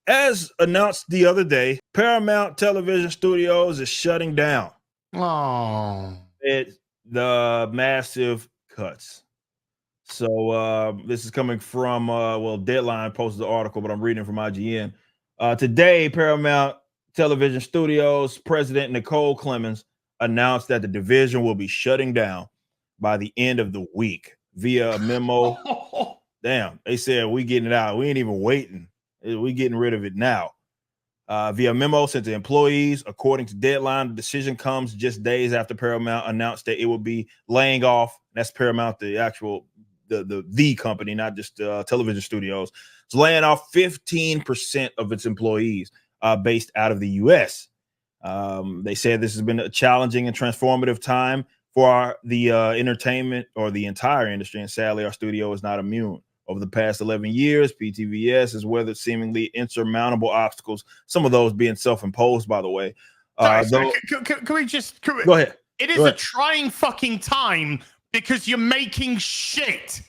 As announced the other day, Paramount Television Studios is shutting down. Oh, The massive cuts. So this is coming from Deadline posted the article, but I'm reading from IGN. Today, Paramount Television Studios president Nicole Clemens announced that the division will be shutting down by the end of the week via a memo. Damn, they said we getting it out. We ain't even waiting. We getting rid of it now. Via memo sent to employees, according to Deadline, the decision comes just days after Paramount announced that it will be laying off. That's Paramount, the actual the company, not just television studios. It's laying off 15% of its employees based out of the U.S. They said this has been a challenging and transformative time for the entertainment or the entire industry, and sadly, our studio is not immune. Over the past 11 years, PTVS has weathered seemingly insurmountable obstacles, some of those being self-imposed, by the way. Sorry, can we just... Go ahead. It is a trying fucking time because you're making shit.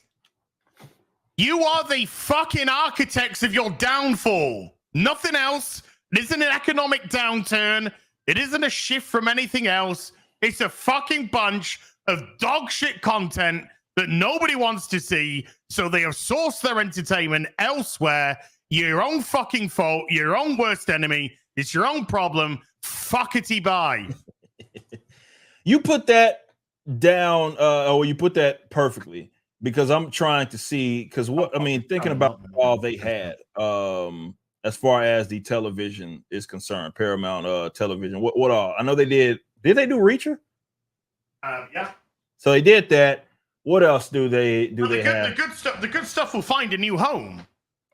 You are the fucking architects of your downfall. Nothing else. It isn't an economic downturn. It isn't a shift from anything else. It's a fucking bunch of dog shit content that nobody wants to see, so they have sourced their entertainment elsewhere. Your own fucking fault, your own worst enemy. It's your own problem. Fuckity bye. You put that down, or you put that perfectly, because I'm trying to see, because thinking about all they had, as far as the television is concerned, Paramount Television. What all? I know they did. Did they do Reacher? Yeah. So they did that. What else do they have? The good stuff will find a new home.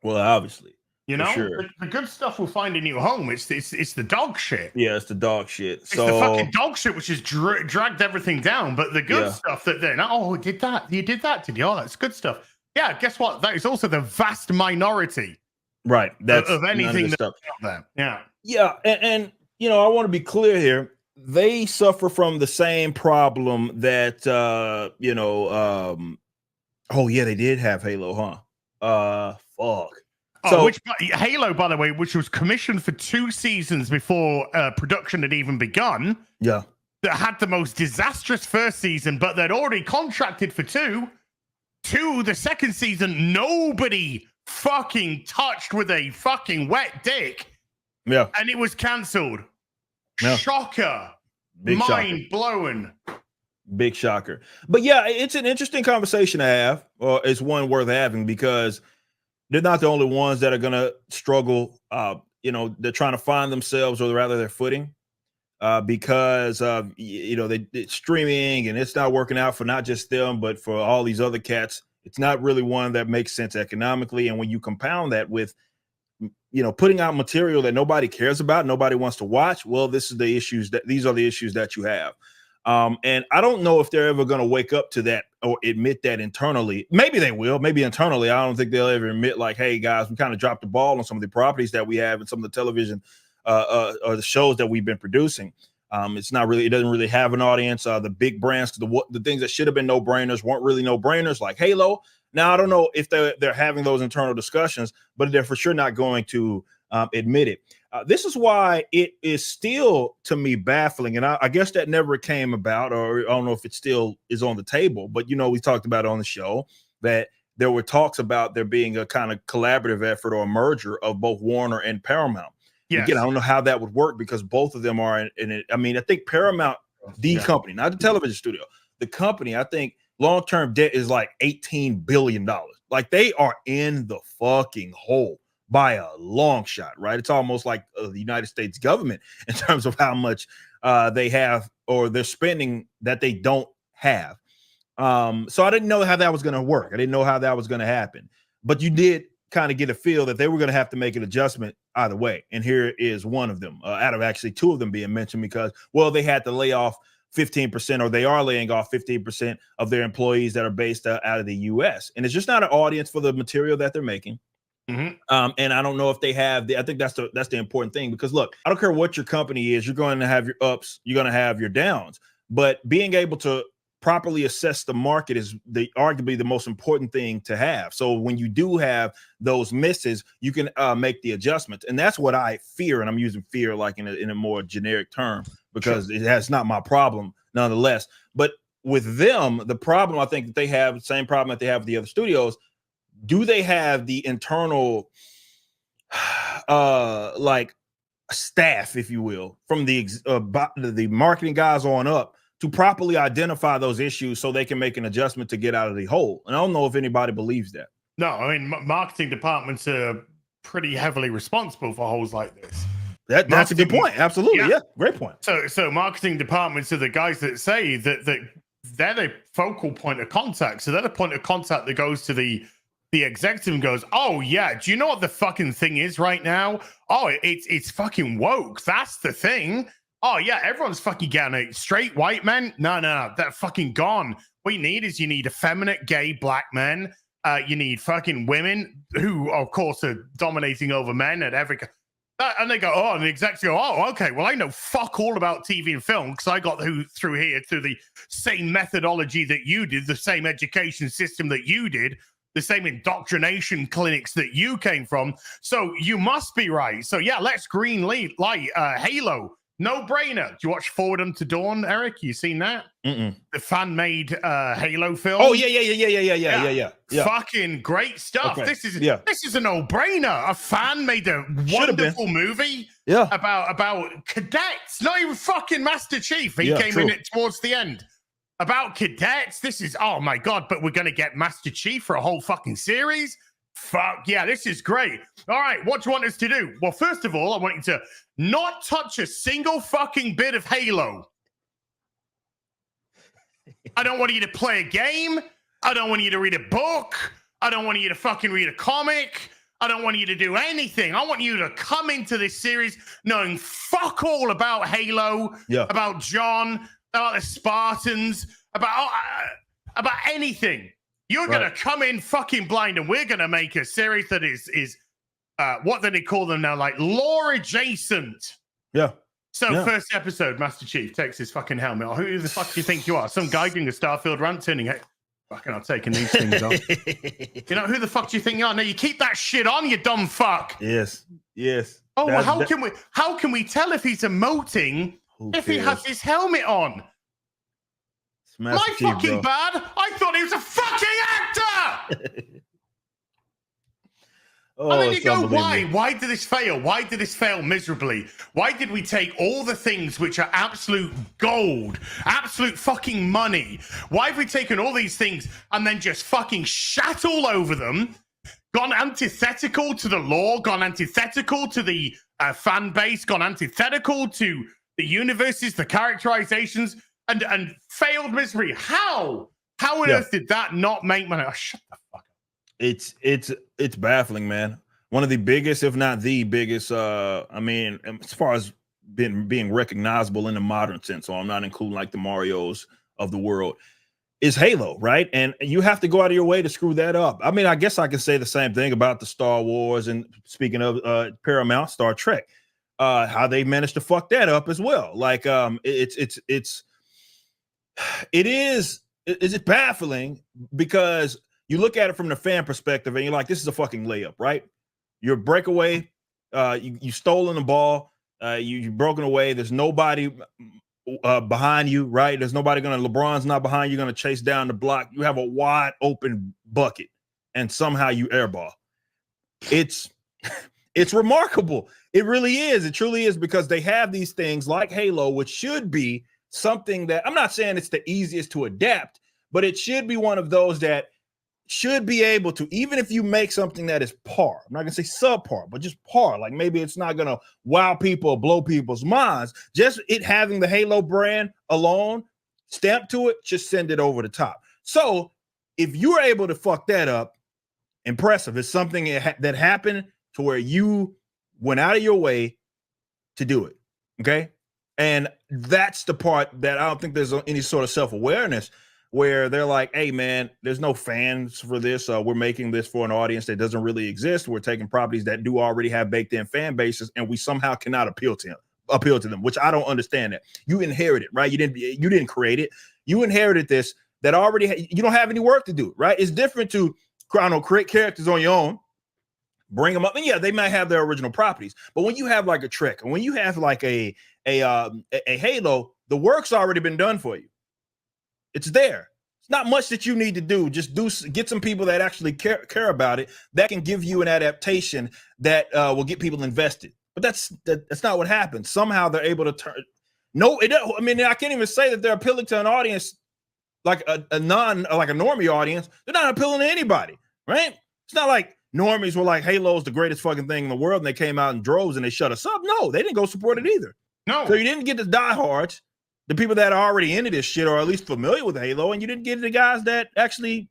Well, obviously, you know, sure. The good stuff will find a new home. It's the dog shit. Yeah, it's the dog shit. It's the fucking dog shit which has dragged everything down. But the good stuff that they're did that? You did that, did you? Oh, that's good stuff. Yeah, guess what? That is also the vast minority, right? That's of anything that's out there. Yeah, and you know, I want to be clear here. They suffer from the same problem that they did have Halo, huh? Fuck. So Halo, by the way, which was commissioned for 2 seasons before production had even begun. Yeah. That had the most disastrous first season, but they'd already contracted for 2. The second season, nobody fucking touched with a fucking wet dick. Yeah. And it was cancelled. Yeah. Shocker. Big Mind blowing. Big shocker. But yeah, it's an interesting conversation to have, or it's one worth having, because they're not the only ones that are going to struggle. They're trying to find themselves, or rather their footing, because they streaming, and it's not working out for not just them, but for all these other cats. It's not really one that makes sense economically. And when you compound that with putting out material that nobody cares about, nobody wants to watch, well, these are the issues that you have. And I don't know if they're ever going to wake up to that or admit that internally. Maybe they will. Maybe internally. I don't think they'll ever admit, like, hey, guys, we kind of dropped the ball on some of the properties that we have and some of the television or the shows that we've been producing. It doesn't really have an audience. The big brands, the things that should have been no-brainers weren't really no-brainers, like Halo. Now, I don't know if they're having those internal discussions, but they're for sure not going to admit it. This is why it is still, to me, baffling. And I guess that never came about, or I don't know if it still is on the table. But, we talked about it on the show that there were talks about there being a kind of collaborative effort or a merger of both Warner and Paramount. Yes. Again, I don't know how that would work, because both of them are in it. I mean, I think Paramount, company, not the television studio, the company, I think long-term debt is like $18 billion. Like, they are in the fucking hole by a long shot, right? It's almost like the United States government in terms of how much they have, or they're spending that they don't have. So I didn't know how that was going to work. I didn't know how that was going to happen. But you did kind of get a feel that they were going to have to make an adjustment either way. And here is one of them, out of actually 2 of them being mentioned, because, they had to lay off 15%, or they are laying off 15% of their employees that are based out of the U.S. And it's just not an audience for the material that they're making. Mm-hmm. And I don't know if they have I think that's the important thing, because look, I don't care what your company is, you're going to have your ups, you're going to have your downs, but being able to properly assess the market is arguably the most important thing to have. So when you do have those misses, you can make the adjustments. And that's what I fear. And I'm using fear like in a more generic term, because that's not my problem nonetheless. But with them, the problem I think that they have, the same problem that they have with the other studios, do they have the internal like staff, if you will, from the marketing guys on up to properly identify those issues so they can make an adjustment to get out of the hole? And I don't know if anybody believes that. No, I mean, marketing departments are pretty heavily responsible for holes like this. That's a good point. Absolutely. Yeah. Great point. So marketing departments are the guys that say that they're the focal point of contact. So they're the point of contact that goes to the executive and goes, oh yeah, do you know what the fucking thing is right now? Oh, it's fucking woke. That's the thing. Oh yeah, everyone's fucking getting it. Straight white men? No, they're fucking gone. What you need is effeminate gay black men. You need fucking women who, of course, are dominating over men at every. And they go, oh, and the execs go, oh, okay, well, I know fuck all about TV and film because I got through the same methodology that you did, the same education system that you did, the same indoctrination clinics that you came from. So you must be right. So yeah, let's green light Halo. No brainer. Do you watch Forward Unto Dawn, Eric? You seen that? The fan-made Halo film. Oh yeah. Fucking great stuff. Okay. This is a no-brainer. A fan made a wonderful movie. About cadets. Not even fucking Master Chief. He came in it towards the end. About cadets. This is, oh my god! But we're gonna get Master Chief for a whole fucking series. Fuck yeah, this is great. All right, what do you want us to do? Well, first of all, I want you to not touch a single fucking bit of Halo. I don't want you to play a game. I don't want you to read a book. I don't want you to fucking read a comic. I don't want you to do anything. I want you to come into this series knowing fuck all about Halo, about John, about the Spartans, about anything. You're going to come in fucking blind, and we're going to make a series that is what do they call them now? Like lore adjacent. Yeah. So first episode, Master Chief takes his fucking helmet off. Who the fuck do you think you are? Some guy doing a Starfield rant turning it. Fucking not taking these things off. You know, who the fuck do you think you are? No, you keep that shit on, you dumb fuck. Yes. Oh, well, how can we tell if he's emoting if he has his helmet on? My fucking bad. I thought he was a fucking actor. And then you go, why? Why did this fail? Why did this fail miserably? Why did we take all the things which are absolute gold, absolute fucking money? Why have we taken all these things and then just fucking shat all over them, gone antithetical to the lore, gone antithetical to the fan base, gone antithetical to the universes, the characterizations, and failed misery? How on earth did that not make money? Oh, shut the fuck up. It's baffling, man. One of the biggest, if not the biggest, I mean, as far as being recognizable in the modern sense, so I'm not including like the Marios of the world, is Halo, right? And you have to go out of your way to screw that up. I mean, I guess I can say the same thing about the Star Wars, and speaking of Paramount, Star Trek, how they managed to fuck that up as well. Like, it's baffling because you look at it from the fan perspective and you're like, this is a fucking layup, right? You're a breakaway. You stolen the ball. You've broken away. There's nobody behind you, right? There's nobody LeBron's not behind you, going to chase down the block. You have a wide open bucket and somehow you airball. It's remarkable. It really is. It truly is, because they have these things like Halo, which should be something that, I'm not saying it's the easiest to adapt, but it should be one of those that should be able to, even if you make something that is par, I'm not gonna say subpar, but just par, like maybe it's not gonna wow people or blow people's minds, just it having the Halo brand alone stamped to it, just send it over the top. So if you're able to fuck that up, impressive. It's something that happened to where you went out of your way to do it, okay? And that's the part that I don't think there's any sort of self-awareness, where they're like, hey, man, there's no fans for this. We're making this for an audience that doesn't really exist. We're taking properties that do already have baked in fan bases, and we somehow cannot appeal to them, which I don't understand that. You inherit it, right? You didn't create it. You inherited this that already you don't have any work to do, right? It's different to create characters on your own, bring them up, and yeah, they might have their original properties. But when you have like a Trek, and when you have like a Halo, the work's already been done for you. It's there. It's not much that you need to do. Just get some people that actually care about it, that can give you an adaptation that will get people invested. But that's not what happens. Somehow they're able to turn. No, I mean, I can't even say that they're appealing to an audience like a normie audience. They're not appealing to anybody, right? It's not like normies were like, Halo's the greatest fucking thing in the world, and they came out in droves and they shut us up. No, they didn't go support it either. No. So you didn't get the diehards, the people that are already into this shit or at least familiar with Halo, and you didn't get the guys that actually,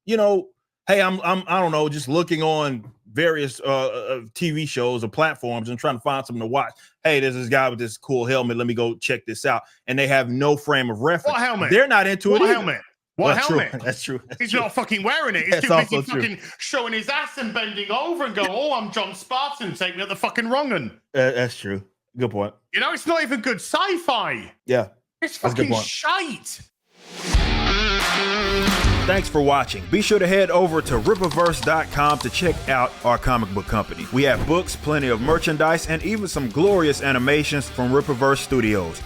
you know, hey, I don't know, just looking on various TV shows or platforms and trying to find something to watch. Hey, there's this guy with this cool helmet. Let me go check this out. And they have no frame of reference. What helmet? They're not into it either. Helmet? What helmet? True. That's true. He's not fucking wearing it. He's too busy fucking showing his ass and bending over and going, oh, I'm John Spartan. Take me at the fucking wrong one. That's true. Good point. You know, it's not even good sci-fi. Yeah. It's fucking shite. Thanks for watching. Be sure to head over to rippaverse.com to check out our comic book company. We have books, plenty of merchandise, and even some glorious animations from Rippaverse Studios.